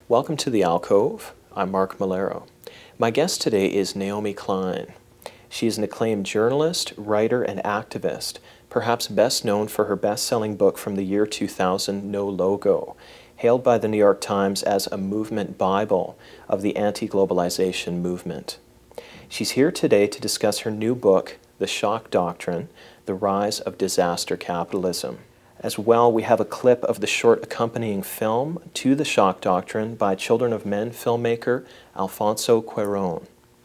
Welcome to the Alcove. I'm Mark Malero. My guest today is Naomi Klein. She is an acclaimed journalist, writer, and activist, perhaps best known for her best-selling book from the year 2000, No Logo, hailed by the New York Times as a movement Bible of the anti-globalization movement. She's here today to discuss her new book, The Shock Doctrine, The Rise of Disaster Capitalism. As well, we have a clip of the short accompanying film to The Shock Doctrine by Children of Men filmmaker Alfonso Cuarón.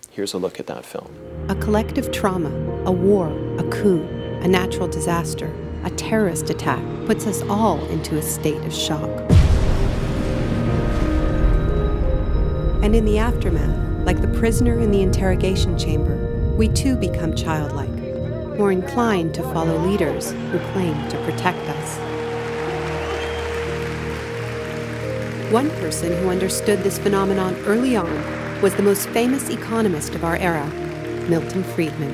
Here's a look at that film. A collective trauma, a war, a coup, a natural disaster, a terrorist attack puts us all into a state of shock. And in the aftermath, like the prisoner in the interrogation chamber, we too become childlike, more inclined to follow leaders who claim to protect us. One person who understood this phenomenon early on was the most famous economist of our era, Milton Friedman.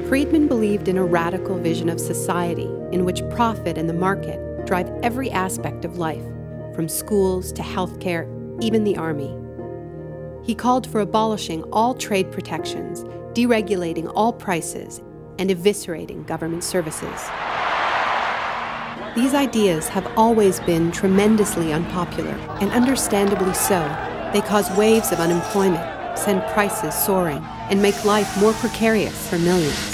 Friedman believed in a radical vision of society in which profit and the market drive every aspect of life, from schools to healthcare, even the army. He called for abolishing all trade protections, deregulating all prices, and eviscerating government services. These ideas have always been tremendously unpopular, and understandably so. They cause waves of unemployment, send prices soaring, and make life more precarious for millions.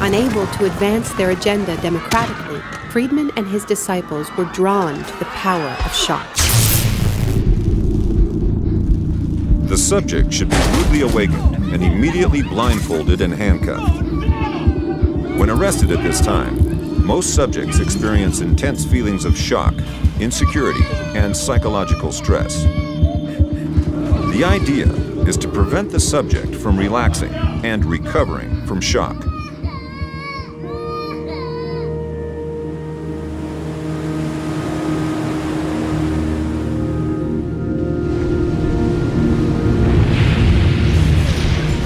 Unable to advance their agenda democratically, Friedman and his disciples were drawn to the power of shock. The subject should be rudely awakened and immediately blindfolded and handcuffed. When arrested at this time, most subjects experience intense feelings of shock, insecurity, and psychological stress. The idea is to prevent the subject from relaxing and recovering from shock.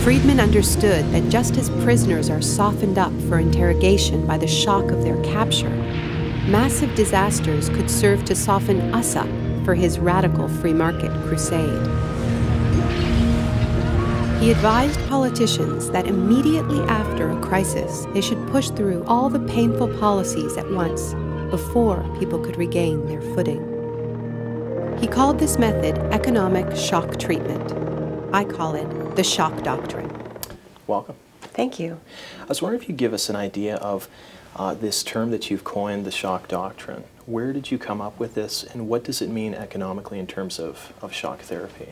Friedman understood that just as prisoners are softened up for interrogation by the shock of their capture, massive disasters could serve to soften us up for his radical free market crusade. He advised politicians that immediately after a crisis, they should push through all the painful policies at once before people could regain their footing. He called this method economic shock treatment. I call it the Shock Doctrine. Welcome. Thank you. I was wondering if you'd give us an idea of this term that you've coined, the Shock Doctrine. Where did you come up with this, and what does it mean economically in terms of shock therapy?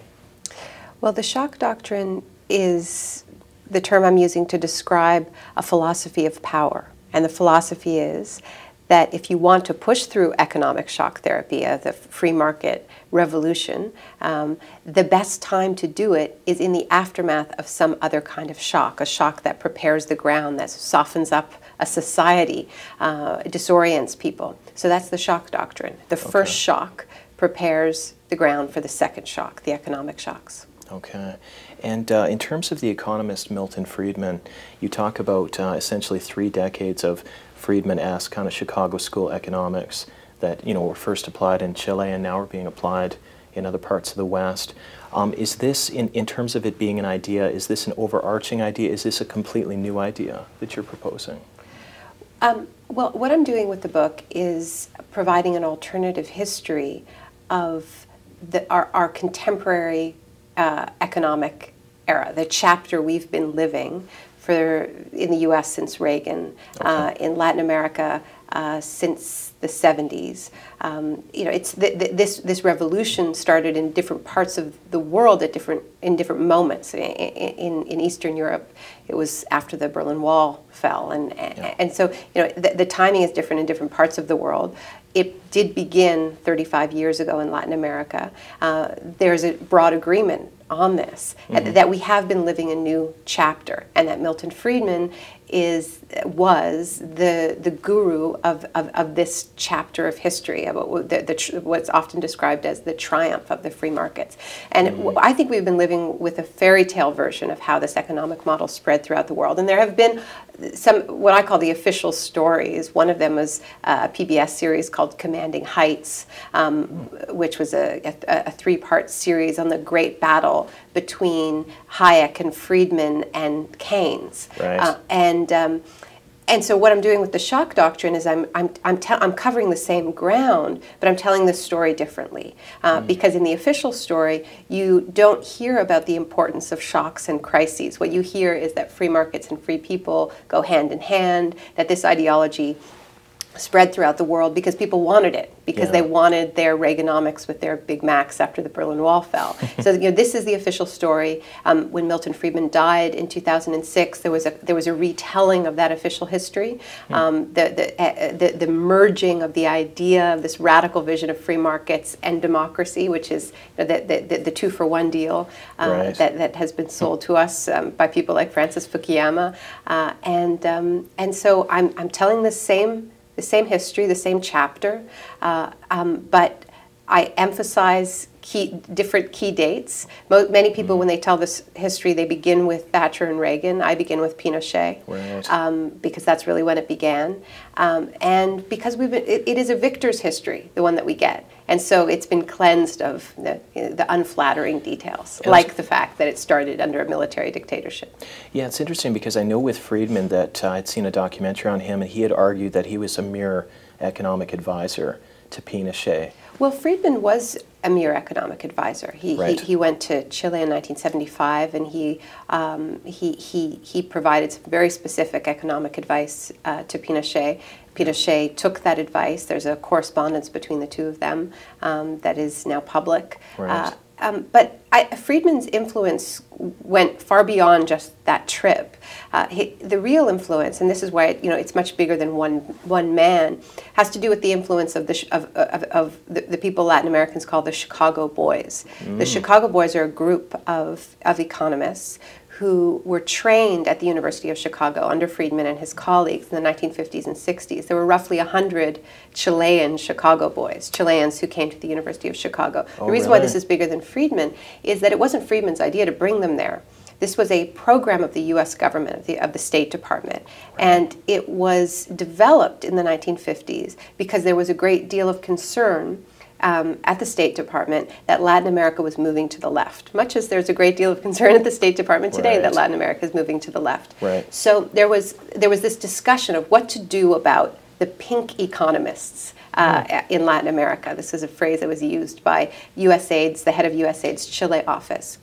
Well, the Shock Doctrine is the term I'm using to describe a philosophy of power. And the philosophy is that if you want to push through economic shock therapy, the free market revolution, the best time to do it is in the aftermath of some other kind of shock, a shock that prepares the ground, that softens up a society, disorients people. So that's the Shock Doctrine. The first shock prepares the ground for the second shock, the economic shocks. Okay. And in terms of the economist Milton Friedman, you talk about essentially 3 decades of Friedman-esque kind of Chicago school economics that, you know, were first applied in Chile and now are being applied in other parts of the West. Is this, in terms of it being an idea, is this an overarching idea? Is this a completely new idea that you're proposing? Well, what I'm doing with the book is providing an alternative history of our contemporary economic era, the chapter we've been living in the U.S. since Reagan, in Latin America since the 70s. You know, it's this revolution started in different parts of the world at in different moments. In Eastern Europe, it was after the Berlin Wall fell, and so you know the timing is different in different parts of the world. It did begin 35 years ago in Latin America. There's a broad agreement on this, that we have been living a new chapter, and that Milton Friedman was the guru of this chapter of history, about what's often described as the triumph of the free markets. And I think we've been living with a fairy tale version of how this economic model spread throughout the world. And there have been what I call the official stories. One of them was a PBS series called Commanding Heights, which was a three-part series on the great battle between Hayek and Friedman and Keynes. Right. And so what I'm doing with the Shock Doctrine is I'm covering the same ground, but I'm telling this story differently. Because in the official story, you don't hear about the importance of shocks and crises. What you hear is that free markets and free people go hand in hand, that this ideology spread throughout the world because people wanted it, because they wanted their Reaganomics with their Big Macs after the Berlin Wall fell. So this is the official story. When Milton Friedman died in 2006, there was a retelling of that official history, the merging of the idea of this radical vision of free markets and democracy, which is the 2-for-1 deal that has been sold to us by people like Francis Fukuyama, and so I'm telling the same history, the same chapter, but I emphasize different key dates. Many people, when they tell this history, they begin with Thatcher and Reagan. I begin with Pinochet, because that's really when it began, and because it is a victor's history, the one that we get, and so it's been cleansed of the unflattering details, like the fact that it started under a military dictatorship. Yeah, it's interesting because I know with Friedman that I'd seen a documentary on him, and he had argued that he was a mere economic advisor to Pinochet. Well, Friedman was a mere economic advisor. He went to Chile in 1975, and he provided some very specific economic advice to Pinochet. Pinochet took that advice. There's a correspondence between the two of them that is now public. Right. But Friedman's influence went far beyond just that trip. The real influence, and this is why it's much bigger than one man, has to do with the influence of the people Latin Americans call the Chicago Boys. The Chicago Boys are a group of economists who were trained at the University of Chicago under Friedman and his colleagues in the 1950s and 60s. There were roughly 100 Chilean Chicago boys, Chileans who came to the University of Chicago. The reason why this is bigger than Friedman is that it wasn't Friedman's idea to bring them there. This was a program of the U.S. government, of the State Department, and it was developed in the 1950s because there was a great deal of concern at the State Department that Latin America was moving to the left, much as there's a great deal of concern at the State Department today that Latin America is moving to the left. So there was this discussion of what to do about the pink economists in Latin America. This is a phrase that was used by USAID's, the head of USAID's Chile office.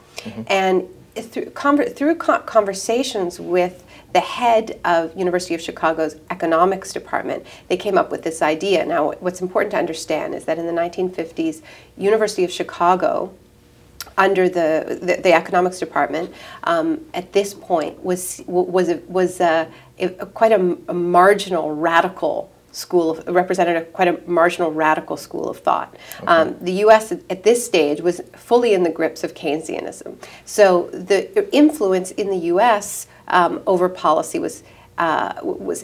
And through conversations with the head of University of Chicago's economics department, they came up with this idea. Now, what's important to understand is that in the 1950s, University of Chicago, under the economics department, at this point was quite a marginal radical school, represented quite a marginal radical school of thought. The U.S. at this stage was fully in the grips of Keynesianism. So the influence in the U.S. Over policy was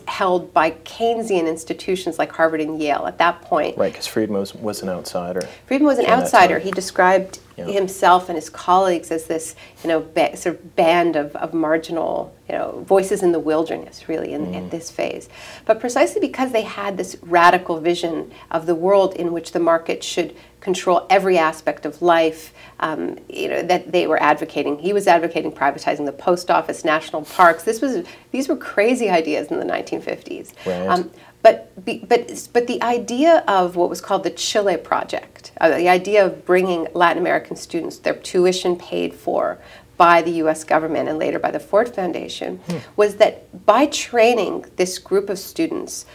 held by Keynesian institutions like Harvard and Yale at that point. Right, because Friedman was an outsider. Friedman was an outsider. He described himself and his colleagues as this, sort of band of marginal, voices in the wilderness, really, at this phase. But precisely because they had this radical vision of the world in which the market should control every aspect of life, that they were advocating. He was advocating privatizing the post office, national parks. These were crazy ideas in the 1950s. Right. But the idea of what was called the Chile Project, the idea of bringing Latin American students, their tuition paid for by the U.S. government and later by the Ford Foundation, was that by training this group of students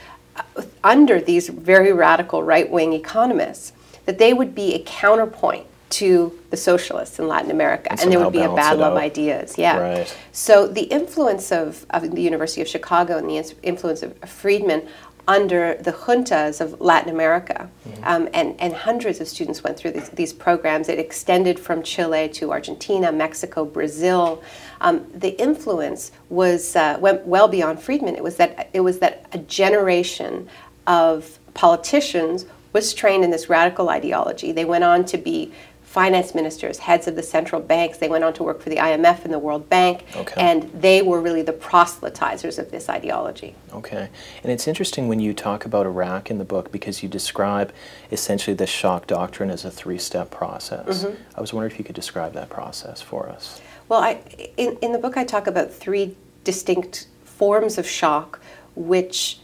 under these very radical right-wing economists, that they would be a counterpoint to the socialists in Latin America, and there would be a battle of ideas. So the influence of the University of Chicago and the influence of Friedman under the juntas of Latin America, and hundreds of students went through these programs. It extended from Chile to Argentina, Mexico, Brazil. The influence went well beyond Friedman. It was that a generation of politicians was trained in this radical ideology. They went on to be finance ministers, heads of the central banks. They went on to work for the IMF and the World Bank, and they were really the proselytizers of this ideology. Okay. And it's interesting when you talk about Iraq in the book, because you describe essentially the shock doctrine as a three-step process. I was wondering if you could describe that process for us. Well, in the book I talk about three distinct forms of shock which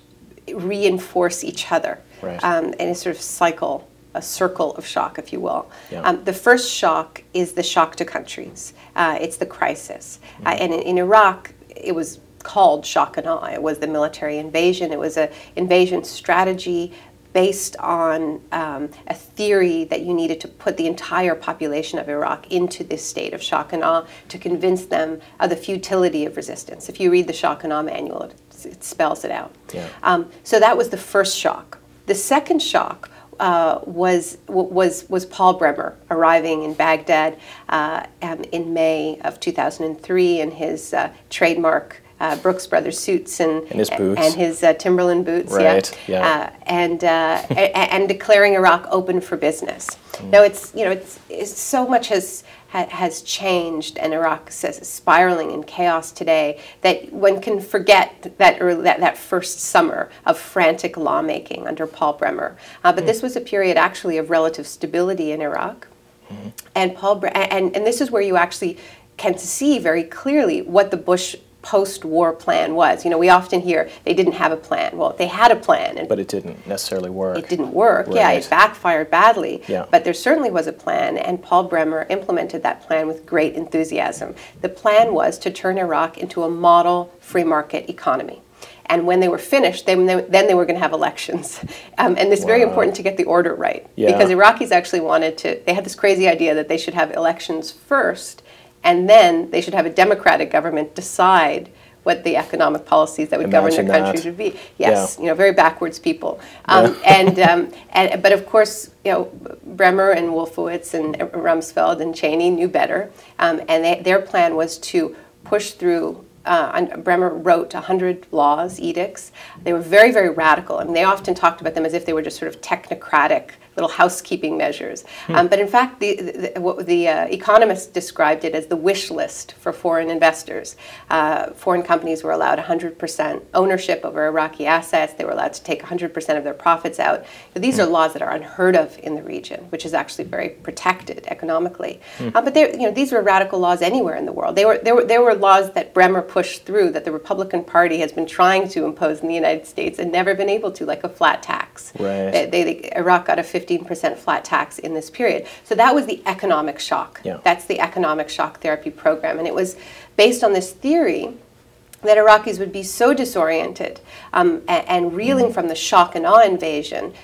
reinforce each other, and a sort of cycle, a circle of shock, if you will. The first shock is the shock to countries. It's the crisis. And in Iraq, it was called shock and awe. It was the military invasion. It was an invasion strategy based on a theory that you needed to put the entire population of Iraq into this state of shock and awe to convince them of the futility of resistance. If you read the shock and awe manual, it spells it out. So that was the first shock. The second shock was Paul Bremer arriving in Baghdad in May of 2003 in his trademark Brooks Brothers suits and his boots and his Timberland boots, and declaring Iraq open for business. Now it's so much has changed, and Iraq is spiraling in chaos today that one can forget that first summer of frantic lawmaking under Paul Bremer. But this was a period actually of relative stability in Iraq, and and this is where you actually can see very clearly what the Bush post-war plan was. You know, we often hear they didn't have a plan. Well, they had a plan, but it didn't necessarily work. It didn't work. Yeah, it backfired badly. But there certainly was a plan, and Paul Bremer implemented that plan with great enthusiasm. The plan was to turn Iraq into a model free market economy. And when they were finished, then they were going to have elections. And it's very important to get the order right. Because Iraqis actually they had this crazy idea that they should have elections first, and then they should have a democratic government decide what the economic policies that would govern their countries would be. Yes, very backwards people. But of course, Bremer and Wolfowitz and Rumsfeld and Cheney knew better, and their plan was to push through. Bremer wrote 100 laws, edicts. They were very, very radical. I mean, they often talked about them as if they were just sort of technocratic little housekeeping measures. But in fact, the economist described it as the wish list for foreign investors. Foreign companies were allowed 100% ownership over Iraqi assets. They were allowed to take 100% of their profits out. But these are laws that are unheard of in the region, which is actually very protected economically. But these were radical laws anywhere in the world. There were laws that Bremer pushed through that the Republican Party has been trying to impose in the United States and never been able to, like a flat tax. Iraq got a 15% flat tax in this period. So that was the economic shock. That's the economic shock therapy program. And it was based on this theory that Iraqis would be so disoriented and reeling from the shock and awe invasion,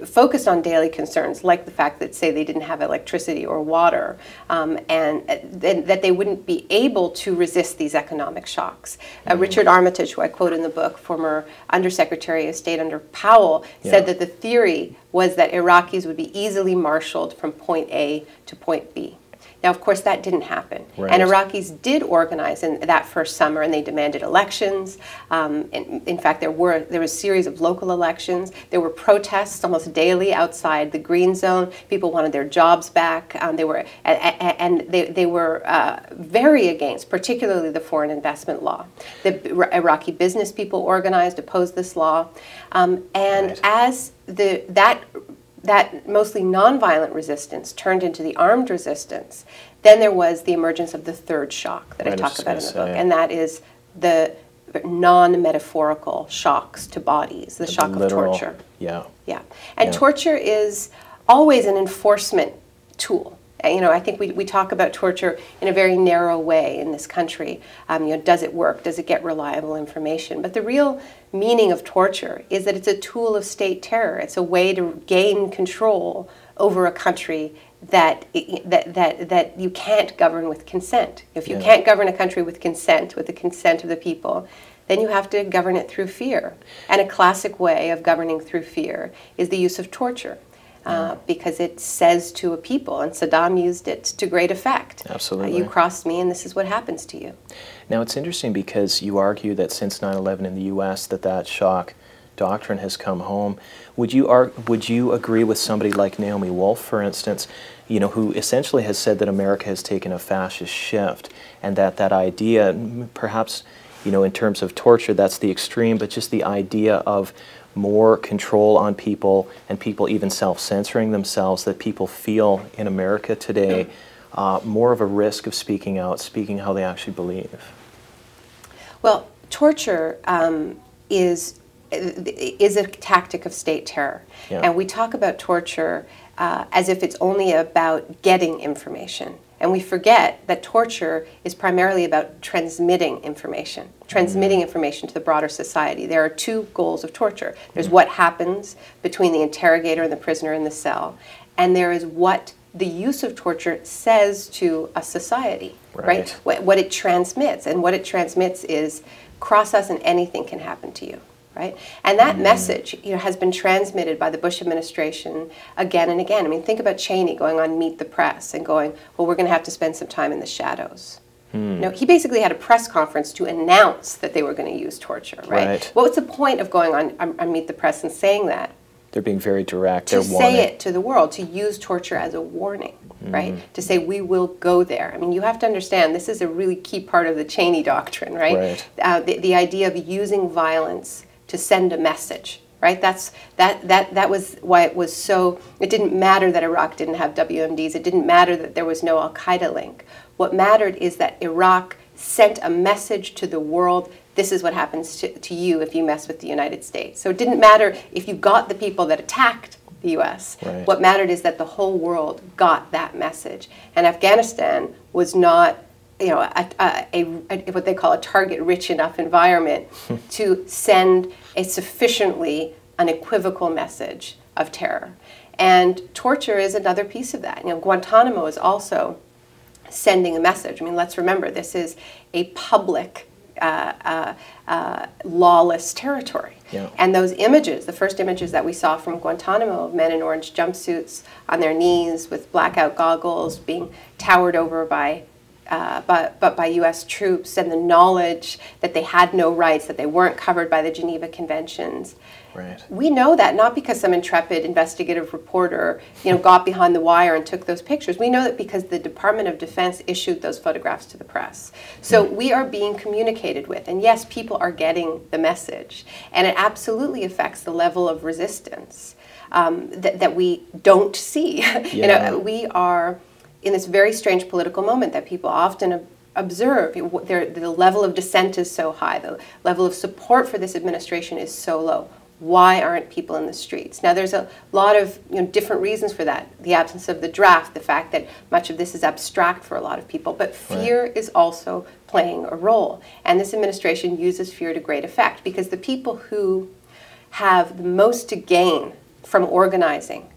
focused on daily concerns like the fact that, say, they didn't have electricity or water, and that they wouldn't be able to resist these economic shocks. Richard Armitage, who I quote in the book, former Undersecretary of State under Powell, said that the theory was that Iraqis would be easily marshaled from point A to point B. Now, of course, that didn't happen. And Iraqis did organize in that first summer, and they demanded elections. In fact, there was a series of local elections. There were protests almost daily outside the green zone. People wanted their jobs back. They were very against, particularly the foreign investment law. The Iraqi business people organized, opposed this law, as that mostly nonviolent resistance turned into the armed resistance, then there was the emergence of the third shock that I talk about in the book, and that is the non-metaphorical shocks to bodies, the shock of torture. And torture is always an enforcement tool. I think we talk about torture in a very narrow way in this country. Does it work? Does it get reliable information? But the real meaning of torture is that it's a tool of state terror. It's a way to gain control over a country that you can't govern with consent. If you can't govern a country with the consent of the people, then you have to govern it through fear. And a classic way of governing through fear is the use of torture. Because it says to a people, and Saddam used it to great effect. Absolutely. You crossed me, and this is what happens to you. Now, it's interesting because you argue that since 9/11 in the U.S. that shock doctrine has come home. Would you agree with somebody like Naomi Wolf, for instance, you know, who essentially has said that America has taken a fascist shift, and that idea, perhaps, you know, in terms of torture, that's the extreme, but just the idea of more control on people and people even self-censoring themselves, that people feel in America today more of a risk of speaking out, speaking how they actually believe? Well, torture is a tactic of state terror. Yeah. And we talk about torture as if it's only about getting information. And we forget that torture is primarily about transmitting information to the broader society. There are two goals of torture. There's what happens between the interrogator and the prisoner in the cell, and there is what the use of torture says to a society, right? What it transmits, and what it transmits is cross us and anything can happen to you. Right? And that message, you know, has been transmitted by the Bush administration again and again. I mean, think about Cheney going on Meet the Press and going, well, we're going to have to spend some time in the shadows. You know, he basically had a press conference to announce that they were going to use torture, right? What was the point of going on Meet the Press and saying that? They're being very direct. To say it to the world, to use torture as a warning, right? To say, we will go there. I mean, you have to understand, this is a really key part of the Cheney doctrine, right? The idea of using violence to send a message, right? That was why it was so, it didn't matter that Iraq didn't have WMDs, it didn't matter that there was no Al-Qaeda link. What mattered is that Iraq sent a message to the world, this is what happens to you if you mess with the United States. So it didn't matter if you got the people that attacked the US. What mattered is that the whole world got that message. And Afghanistan was not, you know, what they call a target-rich enough environment to send a sufficiently unequivocal message of terror. And torture is another piece of that. You know, Guantanamo is also sending a message. I mean, let's remember, this is a public, lawless territory. And those images, the first images that we saw from Guantanamo of men in orange jumpsuits on their knees with blackout goggles being towered over by U.S. troops, and the knowledge that they had no rights, that they weren't covered by the Geneva Conventions. We know that not because some intrepid investigative reporter, you know, got behind the wire and took those pictures. We know that because the Department of Defense issued those photographs to the press. So we are being communicated with, and yes, people are getting the message, and it absolutely affects the level of resistance that we don't see. You know, we are in this very strange political moment that people often observe. The level of dissent is so high, the level of support for this administration is so low. Why aren't people in the streets? Now, there's a lot of, you know, different reasons for that. The absence of the draft, the fact that much of this is abstract for a lot of people, but fear is also playing a role. And this administration uses fear to great effect, because the people who have the most to gain from organizing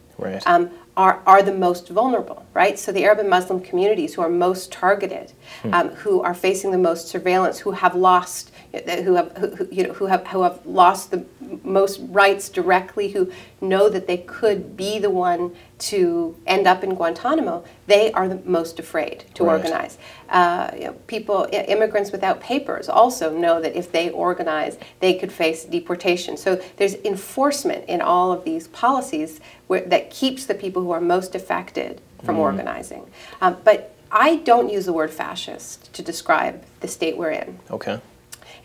are the most vulnerable, right? So the Arab and Muslim communities who are most targeted, who are facing the most surveillance, who have lost, who have lost the most rights directly, who know that they could be the one to end up in Guantanamo, they are the most afraid to organize. You know, immigrants without papers also know that if they organize, they could face deportation. So there's enforcement in all of these policies that keeps the people who are most affected from organizing. But I don't use the word fascist to describe the state we're in.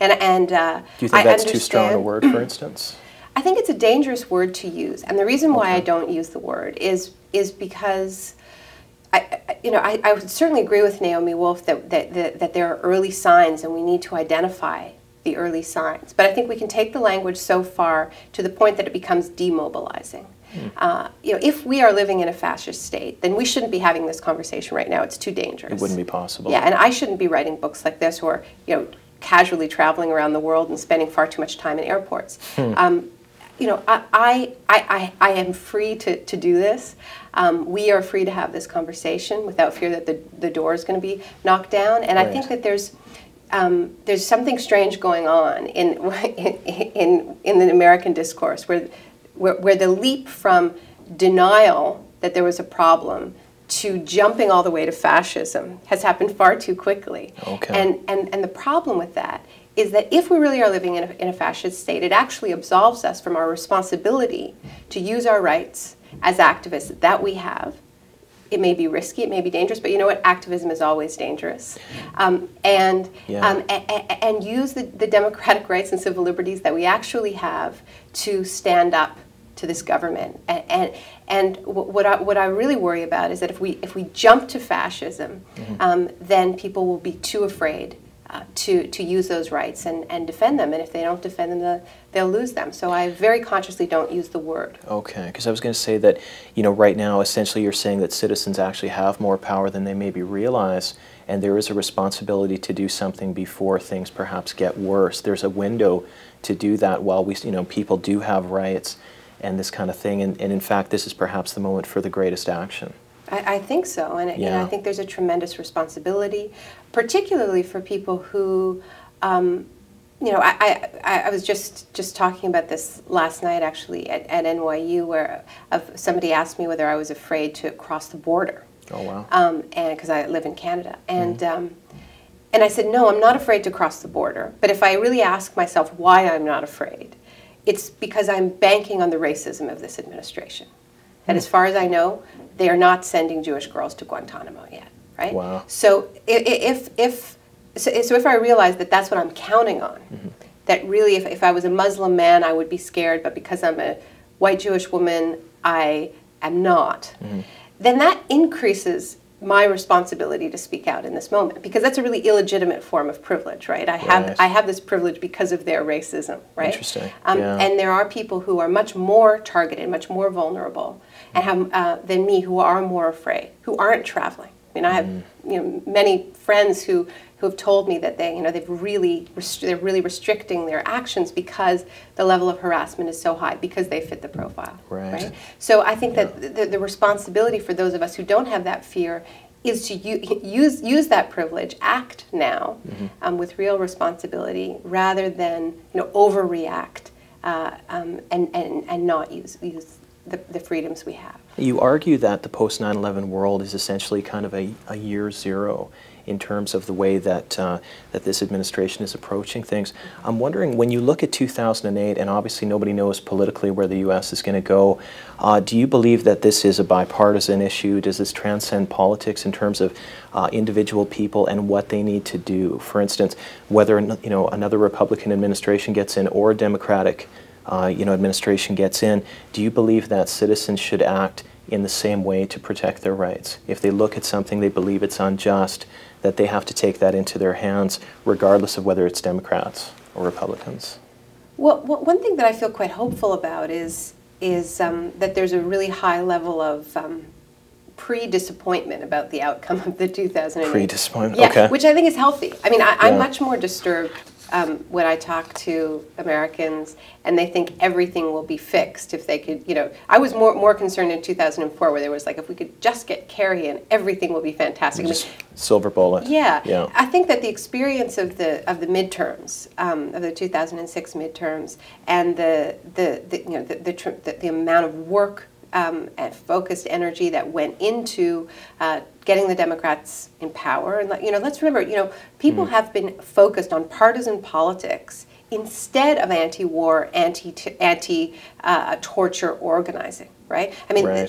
And do you think that's too strong a word, for instance? I think it's a dangerous word to use, and the reason why I don't use the word is because I would certainly agree with Naomi Wolf that there are early signs, and we need to identify the early signs. But I think we can take the language so far to the point that it becomes demobilizing. You know, if we are living in a fascist state, then we shouldn't be having this conversation right now. It's too dangerous. It wouldn't be possible. Yeah, and I shouldn't be writing books like this, or, you know, casually traveling around the world and spending far too much time in airports. You know, I am free to do this. We are free to have this conversation without fear that the door is going to be knocked down. And I think that there's something strange going on in the American discourse, where the leap from denial that there was a problem to jumping all the way to fascism has happened far too quickly. And the problem with that is that if we really are living in a fascist state, it actually absolves us from our responsibility to use our rights as activists that we have. It may be risky, it may be dangerous, but you know what? Activism is always dangerous. And use the democratic rights and civil liberties that we actually have to stand up to this government. And what I really worry about is that if we jump to fascism, then people will be too afraid to use those rights and defend them. And if they don't defend them, they'll lose them. So I very consciously don't use the word. Okay, because I was going to say that, you know, right now, essentially you're saying that citizens actually have more power than they maybe realize, and there is a responsibility to do something before things perhaps get worse. There's a window to do that while we, you know, people do have rights and this kind of thing, and in fact, this is perhaps the moment for the greatest action. I think so, and you know, I think there's a tremendous responsibility, particularly for people who, you know, I was just talking about this last night actually at NYU, where somebody asked me whether I was afraid to cross the border. Oh wow! And because I live in Canada, and I said no, I'm not afraid to cross the border. But if I really ask myself why I'm not afraid, it's because I'm banking on the racism of this administration. That as far as I know, they are not sending Jewish girls to Guantanamo yet, right? Wow. So if I realize that that's what I'm counting on, that really if I was a Muslim man, I would be scared, but because I'm a white Jewish woman, I am not, then that increases my responsibility to speak out in this moment, because that's a really illegitimate form of privilege, right? I have this privilege because of their racism, right? Interesting. And there are people who are much more targeted, much more vulnerable, and have than me, who are more afraid, who aren't traveling. I mean, I have many friends who have told me that they're really restricting their actions because the level of harassment is so high, because they fit the profile. Right? So I think that the responsibility for those of us who don't have that fear is to use that privilege, act now with real responsibility, rather than overreact and not use the freedoms we have. You argue that the post 9/11 world is essentially kind of a year zero in terms of the way that that this administration is approaching things. I'm wondering, when you look at 2008, and obviously nobody knows politically where the U.S. is going to go, do you believe that this is a bipartisan issue? Does this transcend politics in terms of individual people and what they need to do? For instance, whether another Republican administration gets in or a Democratic administration gets in, do you believe that citizens should act in the same way to protect their rights? If they look at something they believe it's unjust, that they have to take that into their hands, regardless of whether it's Democrats or Republicans? Well, one thing that I feel quite hopeful about is that there's a really high level of pre-disappointment about the outcome of the 2008. Pre-disappointment, yeah, okay. Which I think is healthy. I mean, I'm much more disturbed when I talk to Americans and they think everything will be fixed if they could, I was more concerned in 2004, where there was like, if we could just get Kerry in, everything will be fantastic. Just silver bullet. Yeah. I think that the experience of the midterms, of the 2006 midterms, and the amount of work and focused energy that went into getting the Democrats in power. And let's remember, people have been focused on partisan politics instead of anti-war, anti-torture organizing, right? I mean, right.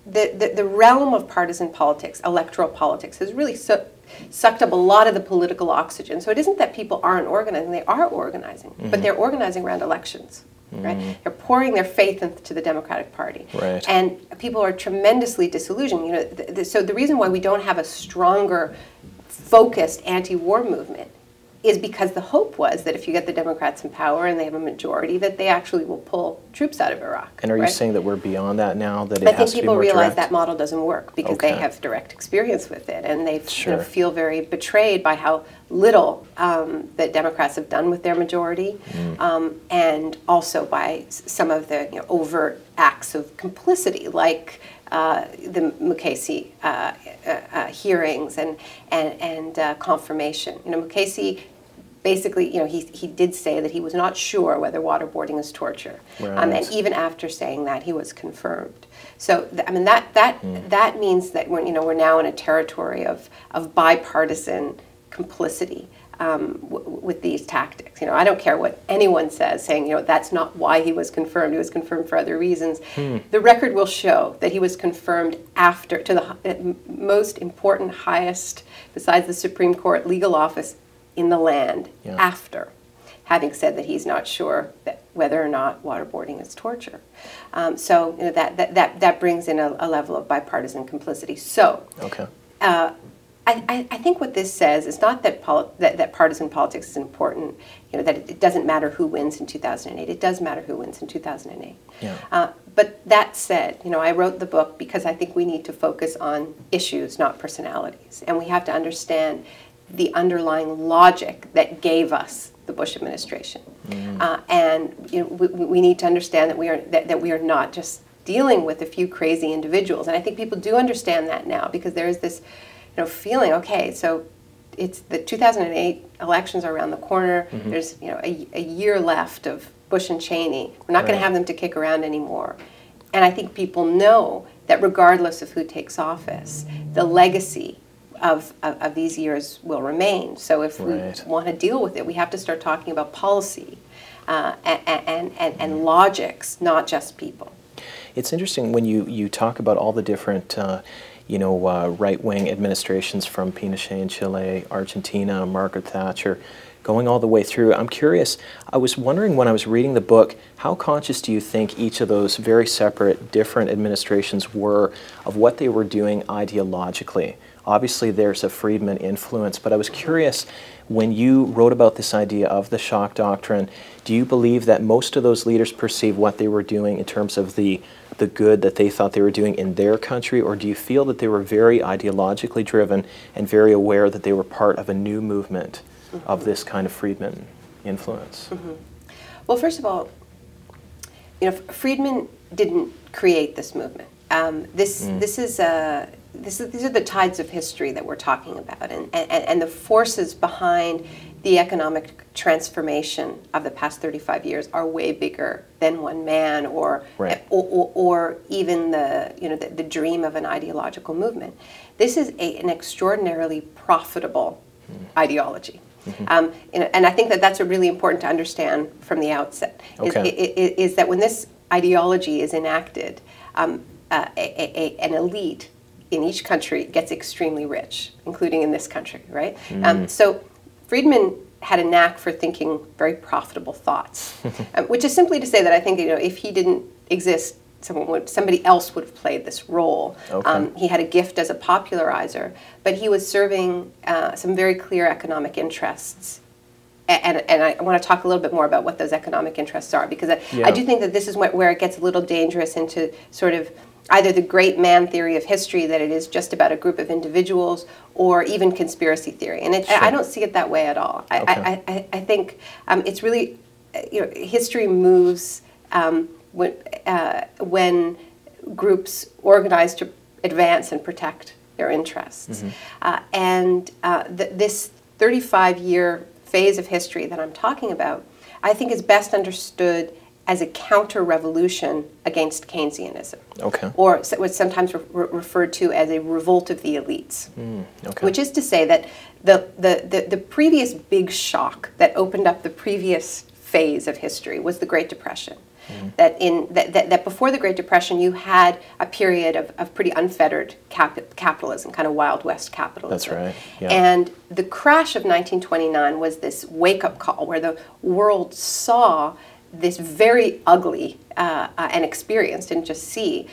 The realm of partisan politics, electoral politics, has really sucked up a lot of the political oxygen. So it isn't that people aren't organizing; they are organizing, but they're organizing around elections. Right? They're pouring their faith into the Democratic Party. Right. And people are tremendously disillusioned. So the reason why we don't have a stronger, focused anti-war movement is because the hope was that if you get the Democrats in power and they have a majority, that they actually will pull troops out of Iraq. And are you saying that we're beyond that now, that it I has think to be more people realize direct? that model doesn't work because they have direct experience with it, and they Sure. feel very betrayed by how little the Democrats have done with their majority, and also by some of the overt acts of complicity, like the Mukasey hearings and confirmation. Mukasey basically, he did say that he was not sure whether waterboarding is torture, Right. And even after saying that, he was confirmed. So, that means that we're now in a territory of bipartisan complicity, with these tactics. You know, I don't care what anyone says, saying, you know, that's not why he was confirmed. He was confirmed for other reasons. The record will show that he was confirmed after, to the most important, highest, besides the Supreme Court, legal office in the land, after having said that he's not sure that whether or not waterboarding is torture. So you know, that brings in a level of bipartisan complicity. So. Okay. I think what this says is not that that partisan politics is important, you know, that it doesn't matter who wins in 2008. It does matter who wins in 2008. Yeah. But that said, you know, I wrote the book because I think we need to focus on issues, not personalities. And we have to understand the underlying logic that gave us the Bush administration. And you know, we need to understand that we are not just dealing with a few crazy individuals. And I think people do understand that now, because there is this, you know, feeling, okay, so it's the 2008 elections are around the corner. There's, you know, a year left of Bush and Cheney. We're not going to have them to kick around anymore. And I think people know that regardless of who takes office, the legacy of these years will remain. So if we want to deal with it, we have to start talking about policy and logics, not just people. It's interesting when you talk about all the different you know, right-wing administrations from Pinochet in Chile, Argentina, Margaret Thatcher, going all the way through. I'm curious, I was wondering when I was reading the book, how conscious do you think each of those very separate, different administrations were of what they were doing ideologically? Obviously there's a Friedman influence, but I was curious, when you wrote about this idea of the Shock Doctrine, do you believe that most of those leaders perceived what they were doing in terms of the good that they thought they were doing in their country, or do you feel that they were very ideologically driven and very aware that they were part of a new movement of this kind of Friedman influence? Well, first of all, you know, Friedman didn't create this movement. These are the tides of history that we're talking about, and the forces behind the economic transformation of the past 35 years are way bigger than one man, or even the dream of an ideological movement. This is an extraordinarily profitable ideology. And I think that that's really important to understand from the outset, is that when this ideology is enacted, an elite in each country gets extremely rich, including in this country, right? So Friedman had a knack for thinking very profitable thoughts, which is simply to say that I think, you know, if he didn't exist, somebody else would have played this role. He had a gift as a popularizer, but he was serving some very clear economic interests. And I want to talk a little bit more about what those economic interests are, because I do think that this is where it gets a little dangerous into sort of either the great man theory of history, that it is just about a group of individuals, or even conspiracy theory. And I don't see it that way at all. I think it's really, you know, history moves when groups organize to advance and protect their interests. This 35-year phase of history that I'm talking about, I think is best understood as a counter-revolution against Keynesianism, or what's sometimes referred to as a revolt of the elites, which is to say that the previous big shock that opened up the previous phase of history was the Great Depression. That before the Great Depression, you had a period of pretty unfettered capitalism, kind of Wild West capitalism. That's right. Yeah. And the crash of 1929 was this wake-up call where the world saw this very ugly and experienced, didn't just see,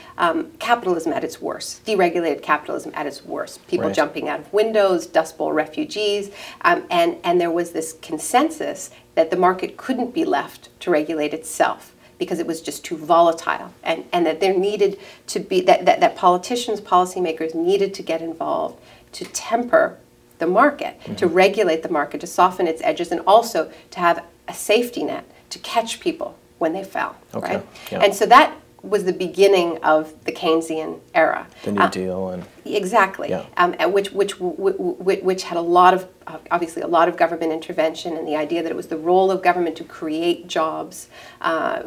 capitalism at its worst, deregulated capitalism at its worst. People jumping out of windows, Dust Bowl refugees, and there was this consensus that the market couldn't be left to regulate itself because it was just too volatile, and that there needed to be, that politicians, policymakers needed to get involved to temper the market, to regulate the market, to soften its edges, and also to have a safety net to catch people when they fell, right? Yeah. And so that was the beginning of the Keynesian era. The New Deal and exactly, which had a lot of obviously a lot of government intervention, and the idea that it was the role of government to create jobs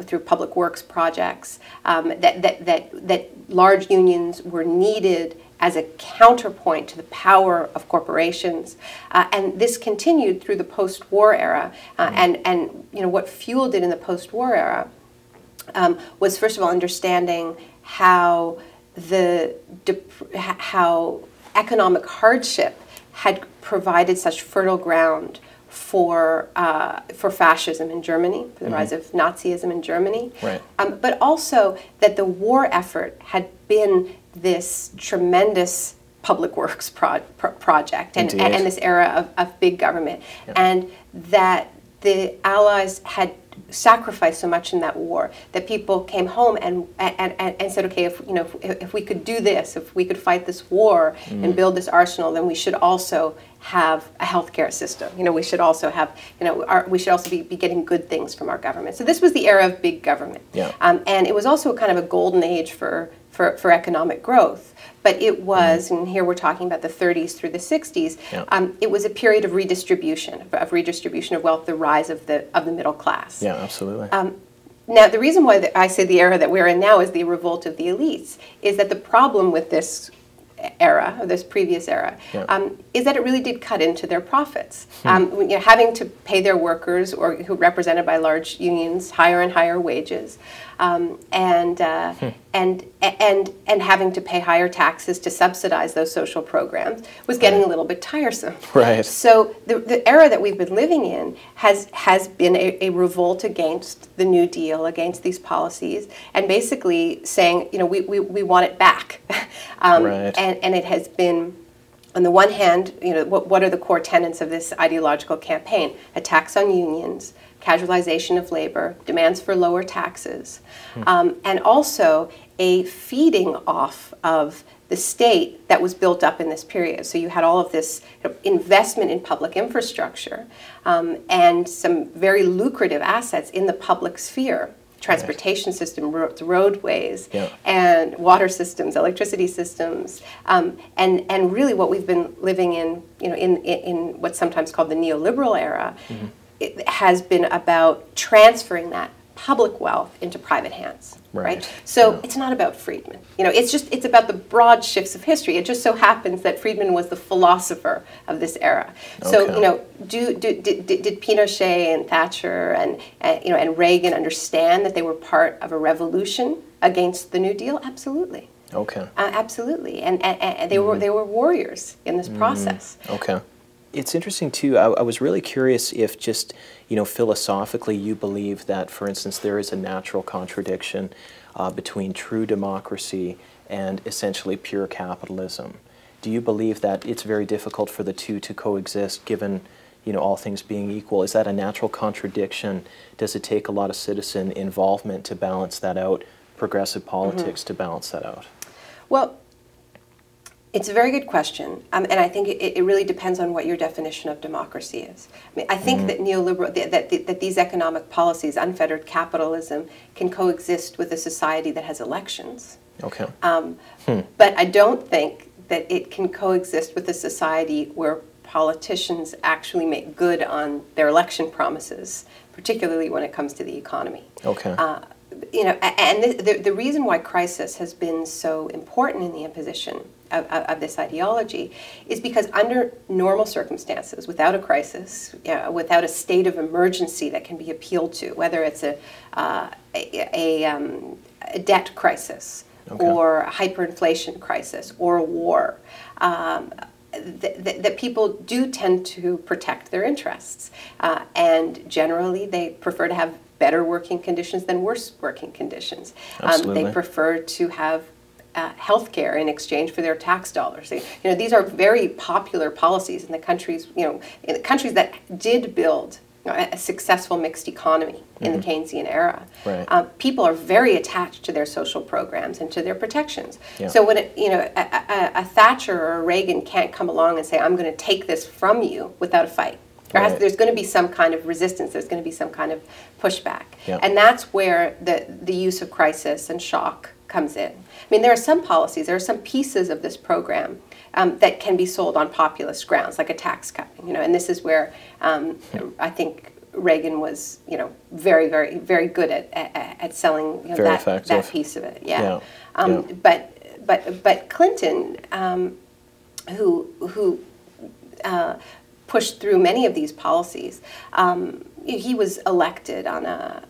through public works projects, that large unions were needed as a counterpoint to the power of corporations. And this continued through the post-war era. And you know, what fueled it in the post-war era was, first of all, understanding how how economic hardship had provided such fertile ground for fascism in Germany, for the rise of Nazism in Germany, but also that the war effort had been this tremendous public works project and this era of big government, and that the Allies had sacrificed so much in that war that people came home and said, okay, if we could do this, if we could fight this war and build this arsenal, then we should also have a healthcare system. You know, we should also have, we should also be getting good things from our government. So this was the era of big government, and it was also kind of a golden age for economic growth. But it was, and here we're talking about the 30s through the 60s, it was a period of redistribution of wealth, the rise of the middle class. Yeah, absolutely. Now, the reason why I say the era that we're in now is the revolt of the elites is that the problem with this era, or this previous era, is that it really did cut into their profits. Having to pay their workers, or who represented by large unions, higher and higher wages, and having to pay higher taxes to subsidize those social programs was getting a little bit tiresome. Right. So the era that we've been living in has been a revolt against the New Deal, against these policies, and basically saying, we want it back. And it has been, on the one hand, what are the core tenets of this ideological campaign? Attacks on unions, casualization of labor, demands for lower taxes, and also a feeding off of the state that was built up in this period. So you had all of this investment in public infrastructure and some very lucrative assets in the public sphere. Transportation system, roadways, and water systems, electricity systems, and really what we've been living in, in what's sometimes called the neoliberal era, it has been about transferring that public wealth into private hands. Right? So it's not about Friedman. It's about the broad shifts of history. It just so happens that Friedman was the philosopher of this era. So, did Pinochet and Thatcher and Reagan understand that they were part of a revolution against the New Deal? Absolutely. Okay. Absolutely. And they were warriors in this process. Okay. It's interesting, too. I was really curious if just, philosophically you believe that, for instance, there is a natural contradiction between true democracy and essentially pure capitalism. Do you believe that it's very difficult for the two to coexist given, all things being equal? Is that a natural contradiction? Does it take a lot of citizen involvement to balance that out, progressive politics to balance that out? Well, it's a very good question, and I think it really depends on what your definition of democracy is. I mean, I think that neoliberal, that these economic policies, unfettered capitalism, can coexist with a society that has elections. Okay. But I don't think that it can coexist with a society where politicians actually make good on their election promises, particularly when it comes to the economy. Okay. And the reason why crisis has been so important in the imposition of this ideology is because under normal circumstances, without a crisis, without a state of emergency that can be appealed to, whether it's a debt crisis or a hyperinflation crisis or a war, that people do tend to protect their interests. And generally, they prefer to have better working conditions than worse working conditions. They prefer to have health care in exchange for their tax dollars. These are very popular policies in the countries, in the countries that did build a successful mixed economy in the Keynesian era. People are very attached to their social programs and to their protections. So when a Thatcher or a Reagan can't come along and say, I'm going to take this from you without a fight. There's going to be some kind of resistance. There's going to be some kind of pushback. And that's where the use of crisis and shock comes in. I mean, there are some policies, there are some pieces of this program that can be sold on populist grounds, like a tax cut. And this is where I think Reagan was, very, very, very good at selling that piece of it. But but Clinton, who pushed through many of these policies. He was elected on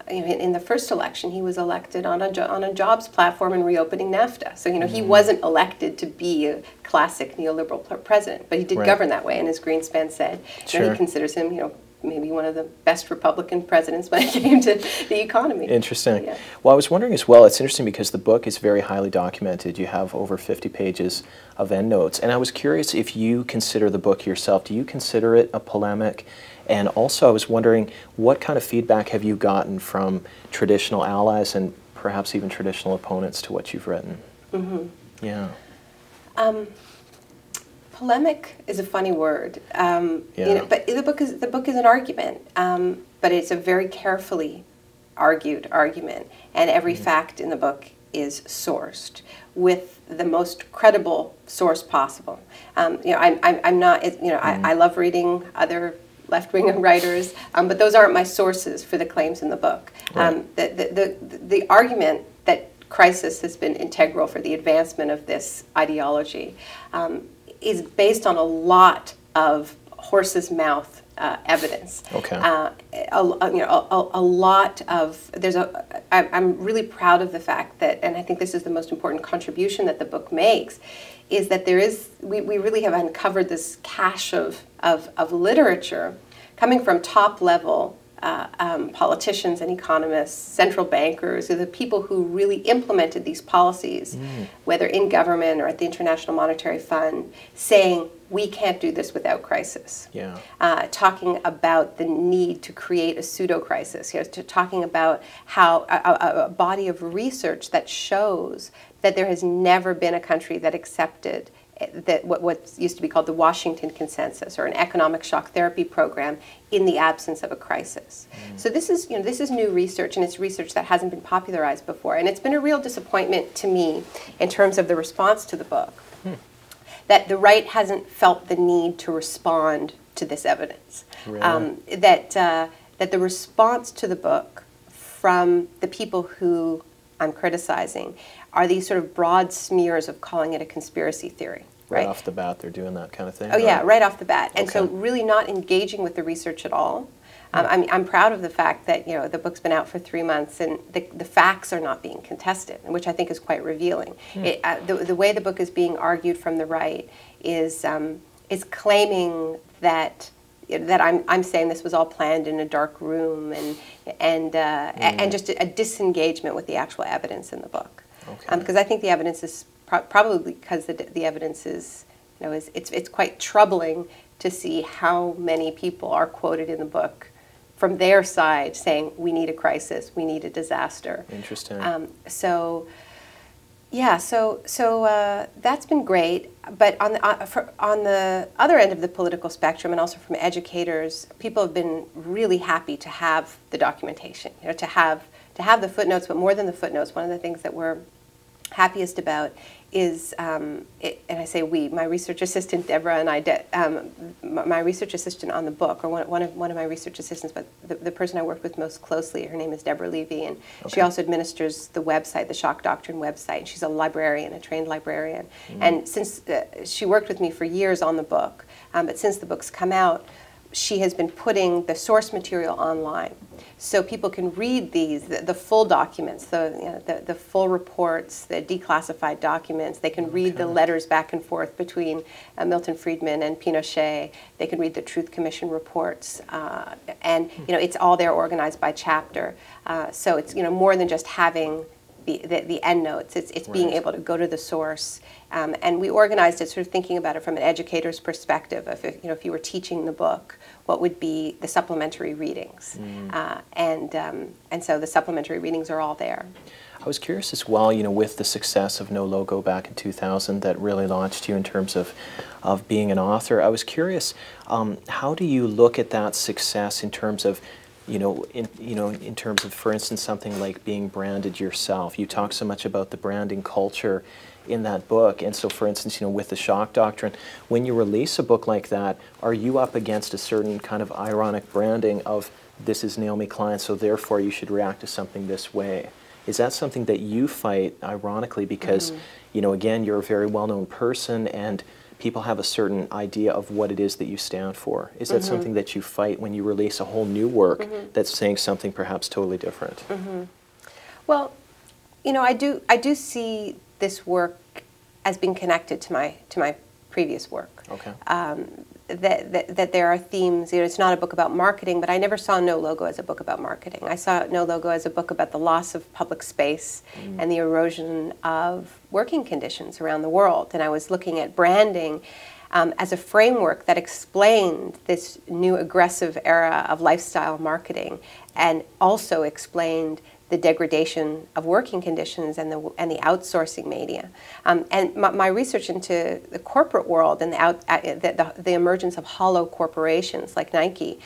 in the first election. He was elected on a jobs platform and reopening NAFTA. So he wasn't elected to be a classic neoliberal president, but he did govern that way. And as Greenspan said, he considers him, maybe one of the best Republican presidents when it came to the economy. Interesting. Yeah. Well, I was wondering as well, it's interesting because the book is very highly documented. You have over 50 pages of endnotes. And I was curious if you consider the book yourself. Do you consider it a polemic? And also I was wondering, what kind of feedback have you gotten from traditional allies and perhaps even traditional opponents to what you've written? Mm-hmm. Yeah. Polemic is a funny word, but the book is an argument, but it's a very carefully argued argument, and every fact in the book is sourced with the most credible source possible. I'm not, I love reading other left-wing writers, but those aren't my sources for the claims in the book. Right. The argument that crisis has been integral for the advancement of this ideology is based on a lot of horse's mouth evidence. Okay. A lot of I'm really proud of the fact that, and I think this is the most important contribution that the book makes, is that we really have uncovered this cache of literature coming from top level politicians and economists, central bankers, the people who really implemented these policies, whether in government or at the International Monetary Fund, saying we can't do this without crisis. Yeah. Talking about the need to create a pseudo-crisis, talking about how a body of research that shows that there has never been a country that accepted that what used to be called the Washington Consensus, or an economic shock therapy program, in the absence of a crisis. So this is new research, and it's research that hasn't been popularized before, and it's been a real disappointment to me in terms of the response to the book, that the right hasn't felt the need to respond to this evidence. Really? That the response to the book from the people who I'm criticizing are these sort of broad smears of calling it a conspiracy theory. Right off the bat, they're doing that kind of thing? Oh, yeah, right off the bat. And so really not engaging with the research at all. I'm proud of the fact that the book's been out for 3 months and the facts are not being contested, which I think is quite revealing. The way the book is being argued from the right is claiming that I'm saying this was all planned in a dark room and just a disengagement with the actual evidence in the book. Okay. Because I think the evidence is probably because the evidence is, it's quite troubling to see how many people are quoted in the book from their side saying we need a crisis, we need a disaster. Interesting. So that's been great. But on the other end of the political spectrum, and also from educators, people have been really happy to have the documentation, to have the footnotes. But more than the footnotes, one of the things that we're happiest about is, and I say we, my research assistant Deborah and I, my research assistant on the book, or one of my research assistants, but the person I worked with most closely, her name is Deborah Levy, and she also administers the website, the Shock Doctrine website. She's a librarian, a trained librarian, and since she worked with me for years on the book, but since the book's come out, she has been putting the source material online, so people can read the full documents, the full reports, the declassified documents. They can read the letters back and forth between Milton Friedman and Pinochet. They can read the Truth Commission reports, and it's all there organized by chapter. So it's more than just having the endnotes. It's being able to go to the source. And we organized it sort of thinking about it from an educator's perspective of if you were teaching the book, what would be the supplementary readings. And so the supplementary readings are all there. I was curious as well, with the success of No Logo back in 2000 that really launched you in terms of being an author, I was curious, how do you look at that success in terms of in terms of, for instance, something like being branded yourself? You talk so much about the branding culture in that book, and so, for instance, with the Shock Doctrine, when you release a book like that, are you up against a certain kind of ironic branding of this is Naomi Klein, so therefore you should react to something this way? Is that something that you fight, ironically, because again, you're a very well-known person, and people have a certain idea of what it is that you stand for. Is that something that you fight when you release a whole new work that's saying something perhaps totally different? Well, I do see this work as being connected to my previous work. Okay. That there are themes. It's not a book about marketing, but I never saw No Logo as a book about marketing. I saw No Logo as a book about the loss of public space and the erosion of working conditions around the world. And I was looking at branding as a framework that explained this new aggressive era of lifestyle marketing, and also explained the degradation of working conditions and the outsourcing media. And my research into the corporate world and the emergence of hollow corporations like Nike,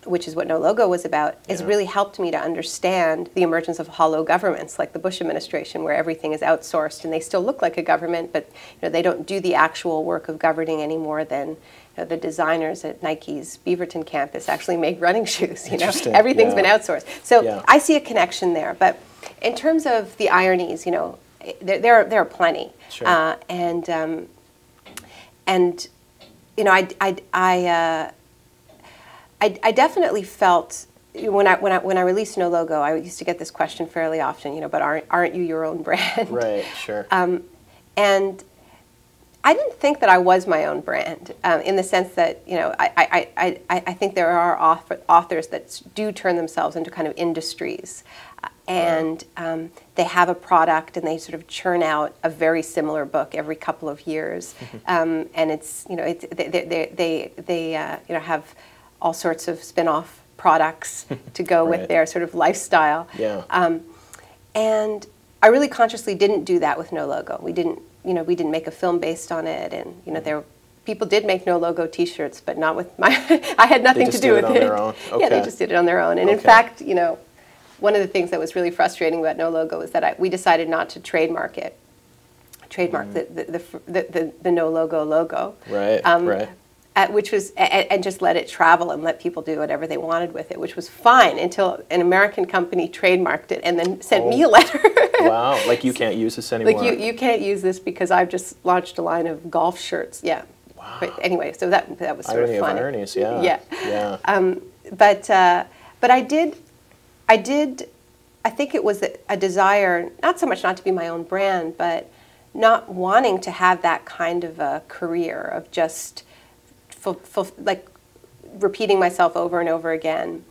which is what No Logo was about, has really helped me to understand the emergence of hollow governments like the Bush administration, where everything is outsourced and they still look like a government, but they don't do the actual work of governing any more than the designers at Nike's Beaverton campus actually make running shoes. Everything's been outsourced. So I see a connection there. But in terms of the ironies, there are plenty. Sure. I definitely felt when I released No Logo, I used to get this question fairly often. But aren't you your own brand? Right. Sure. And I didn't think that I was my own brand, in the sense that I think there are authors that do turn themselves into kind of industries, and they have a product and they sort of churn out a very similar book every couple of years, and it's they have all sorts of spin-off products to go with their sort of lifestyle. Yeah. And I really consciously didn't do that with No Logo. We didn't make a film based on it, and people did make No Logo T-shirts, but not with my. I had nothing to do with it. They just did it on their own. Okay. Yeah, they just did it on their own. And in fact, one of the things that was really frustrating about No Logo was that we decided not to trademark it. The No Logo logo. Right. Right. Which was, and just let it travel and let people do whatever they wanted with it, which was fine until an American company trademarked it and then sent me a letter. Wow, like you can't use this anymore. Like you can't use this because I've just launched a line of golf shirts. Yeah. Wow. But anyway, so that was sort of fun. Ironies, yeah. Yeah. But I think it was a desire, not so much not to be my own brand, but not wanting to have that kind of a career of just like repeating myself over and over again,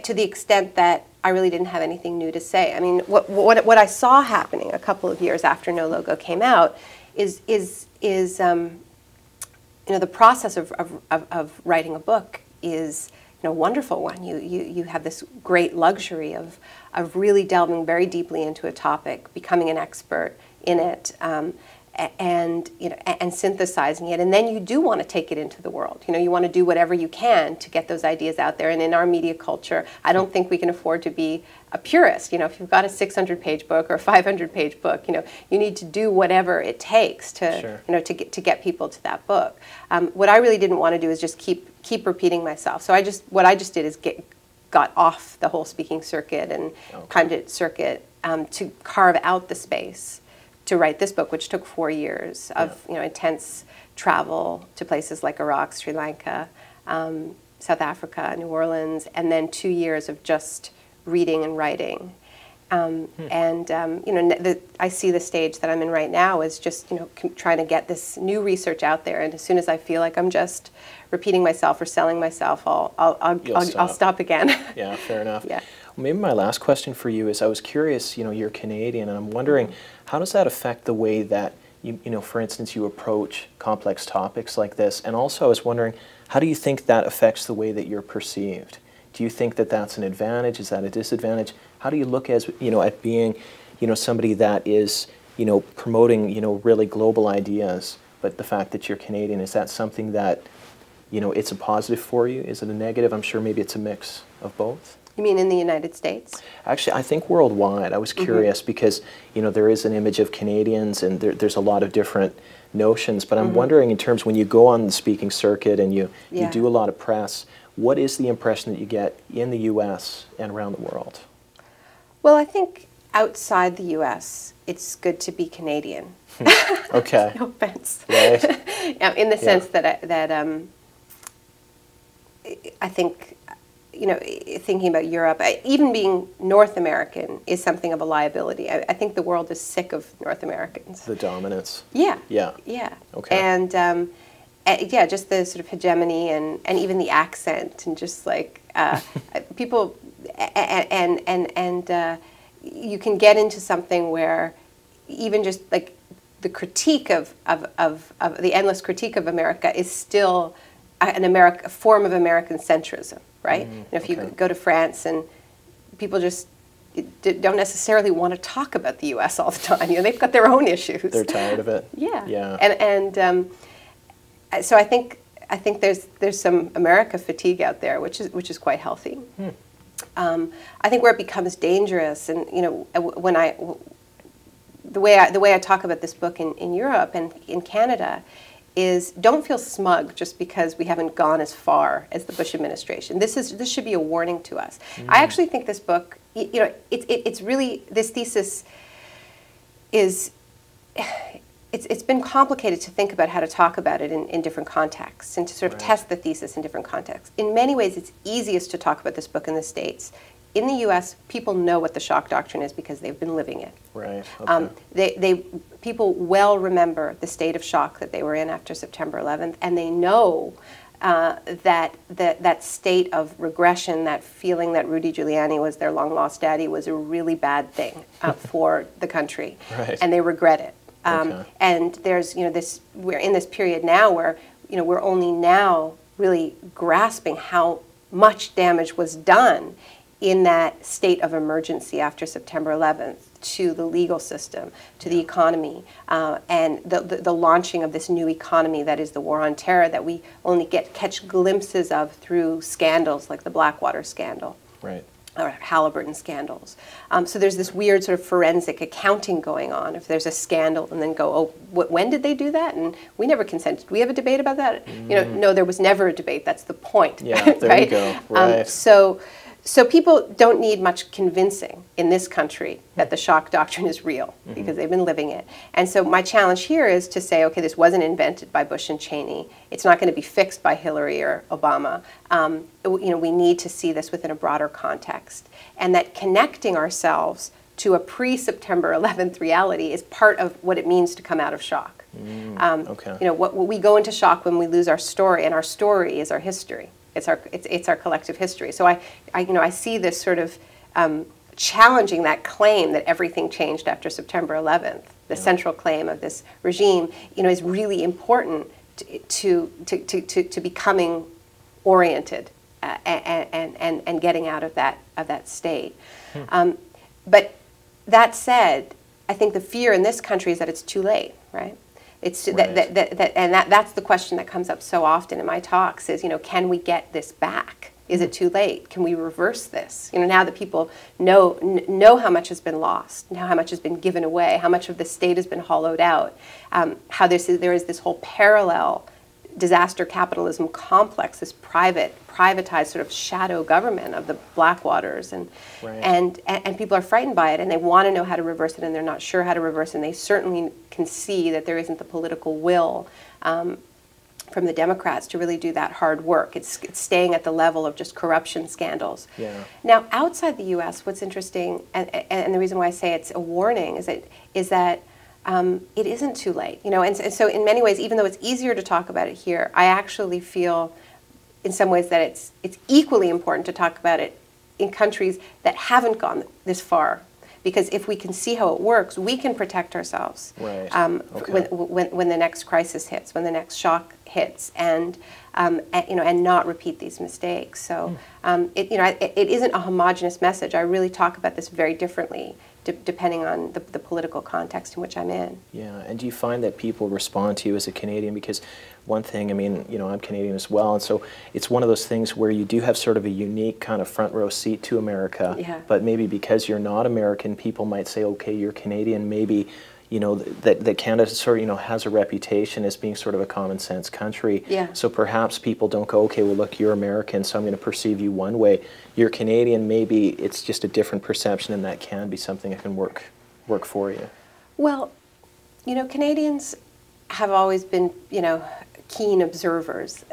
to the extent that I really didn't have anything new to say. I mean, what I saw happening a couple of years after No Logo came out is the process of writing a book is a wonderful one. You have this great luxury of really delving very deeply into a topic, becoming an expert in it, and synthesizing it, and then you do want to take it into the world. You want to do whatever you can to get those ideas out there. And in our media culture, I don't think we can afford to be a purist. If you've got a 600-page book or a 500-page book, you need to do whatever it takes to to get people to that book. What I really didn't want to do is just keep repeating myself. So what I just did is got off the whole speaking circuit and pundit circuit to carve out the space to write this book, which took 4 years of intense travel to places like Iraq, Sri Lanka, South Africa, New Orleans, and then 2 years of just reading and writing. I see the stage that I'm in right now as just trying to get this new research out there. And as soon as I feel like I'm just repeating myself or selling myself, I'll stop again. Yeah, fair enough. Yeah. Well, maybe my last question for you is, I was curious. You're Canadian, and I'm wondering how does that affect the way that for instance, you approach complex topics like this? And also, I was wondering, how do you think that affects the way that you're perceived? Do you think that that's an advantage? Is that a disadvantage? How do you look at being, somebody that is, promoting, really global ideas, but the fact that you're Canadian, is that something that, it's a positive for you? Is it a negative? I'm sure maybe it's a mix of both. You mean in the United States? Actually, I think worldwide. I was curious because, there is an image of Canadians, and there's a lot of different notions, but I'm wondering, in terms when you go on the speaking circuit and you do a lot of press, what is the impression that you get in the U.S. and around the world? Well, I think outside the U.S., it's good to be Canadian. Okay. No offense. Right. In the sense that I think, you know, thinking about Europe, even being North American is something of a liability. I think the world is sick of North Americans. The dominance. Yeah. Yeah. Yeah. Okay. And yeah, just the sort of hegemony and even the accent and just like people and you can get into something where even just like the critique of the endless critique of America is still a form of American centrism, right? And if you go to France and people just don't necessarily want to talk about the U.S. all the time. You know, they've got their own issues. They're tired of it. Yeah. Yeah. And so I think there's some America fatigue out there, which is quite healthy. I think where it becomes dangerous, and you know, when the way I talk about this book in Europe and in Canada, is don't feel smug just because we haven't gone as far as the Bush administration. This should be a warning to us. I actually think this book, you know, it's really, this thesis is, it's been complicated to think about how to talk about it in different contexts and to sort of test the thesis in different contexts. In many ways, it's easiest to talk about this book in the States. In the U.S., people know what the Shock Doctrine is because they've been living it. Right. Okay. People well remember the state of shock that they were in after September 11th, and they know that state of regression, that feeling that Rudy Giuliani was their long-lost daddy, was a really bad thing for the country, and they regret it. And there's, you know, we're in this period now where, you know, we're only now really grasping how much damage was done in that state of emergency after September 11th to the legal system, to the economy, and the launching of this new economy that is the war on terror that we only catch glimpses of through scandals like the Blackwater scandal. Right. Or Halliburton scandals. So there's this weird sort of forensic accounting going on. If there's a scandal and then go, oh, when did they do that? And we never consented. Do we have a debate about that? You know, no, there was never a debate. That's the point. Yeah, there right? you go. Right. So people don't need much convincing in this country that the Shock Doctrine is real because they've been living it. And so my challenge here is to say, okay, this wasn't invented by Bush and Cheney. It's not going to be fixed by Hillary or Obama. You know, we need to see this within a broader context, and that connecting ourselves to a pre-September 11th reality is part of what it means to come out of shock. You know, what we go into shock when we lose our story, and our story is our history. It's our collective history. So I see this sort of challenging that claim that everything changed after September 11th. The central claim of this regime, you know, is really important to becoming oriented and getting out of that state. But that said, I think the fear in this country is that it's too late, right? It's that's the question that comes up so often in my talks is, you know, can we get this back? Is it too late? Can we reverse this? You know, now that people know how much has been lost, now how much has been given away, how much of the state has been hollowed out, how there is this whole parallel disaster capitalism complex, this privatized sort of shadow government of the Blackwaters, and people are frightened by it, and they want to know how to reverse it, and they're not sure how to reverse it, and they certainly can see that there isn't the political will from the Democrats to really do that hard work. It's staying at the level of just corruption scandals. Yeah. Now, outside the U.S., what's interesting, and the reason why I say it's a warning, is that it isn't too late, you know, and so in many ways, even though it's easier to talk about it here, I actually feel in some ways that it's equally important to talk about it in countries that haven't gone this far, because if we can see how it works, we can protect ourselves when the next crisis hits, when the next shock hits, and you know, and not repeat these mistakes. So it isn't a homogenous message. I really talk about this very differently depending on the political context in which I'm in. Yeah, and do you find that people respond to you as a Canadian? Because one thing, I mean, you know, I'm Canadian as well, and so it's one of those things where you do have sort of a unique kind of front row seat to America, but maybe because you're not American, people might say, okay, you're Canadian, maybe that Canada sort of, has a reputation as being sort of a common sense country. Yeah. So perhaps people don't go, okay, well, look, you're American, so I'm going to perceive you one way. You're Canadian, maybe it's just a different perception, and that can be something that can work for you. Well, Canadians have always been, keen observers,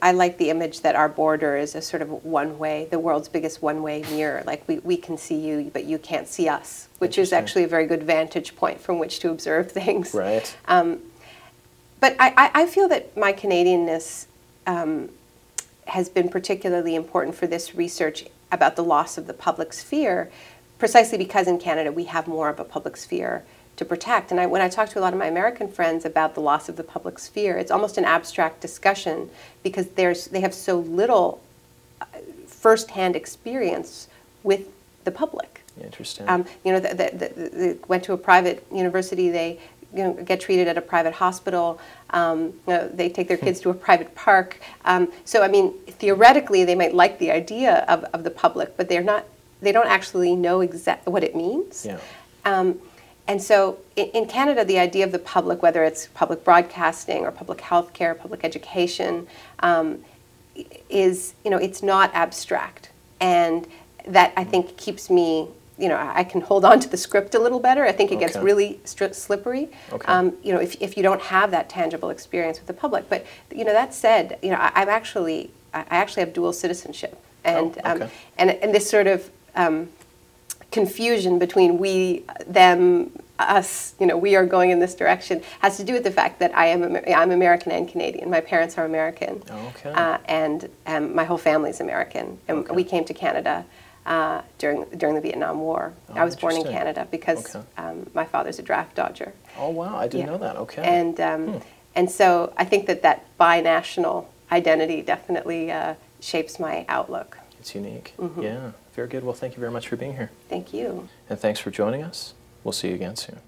I like the image that our border is a sort of one-way, the world's biggest one-way mirror. Like we can see you, but you can't see us, which is actually a very good vantage point from which to observe things. Right. But I feel that my Canadianness has been particularly important for this research about the loss of the public sphere, precisely because in Canada we have more of a public sphere to protect. And when I talk to a lot of my American friends about the loss of the public sphere, it's almost an abstract discussion because they have so little first-hand experience with the public. Interesting. They went to a private university, they get treated at a private hospital, they take their kids to a private park. So, I mean, theoretically, they might like the idea of the public, but they don't actually know exactly what it means. Yeah. And so in Canada, the idea of the public, whether it's public broadcasting or public health care, public education, is, it's not abstract. And that, I think, keeps me, I can hold on to the script a little better. I think it gets really slippery, Okay. If you don't have that tangible experience with the public. But, that said, I actually have dual citizenship. And, and this sort of confusion between we, them, us, we are going in this direction, has to do with the fact that I'm American and Canadian. My parents are American, and my whole family's American. And we came to Canada during the Vietnam War. I was born in Canada because my father's a draft dodger. Oh wow, I didn't know that. Okay. And so I think that binational identity definitely shapes my outlook. It's unique. Yeah, very good. Well, thank you very much for being here. Thank you. And thanks for joining us. We'll see you again soon.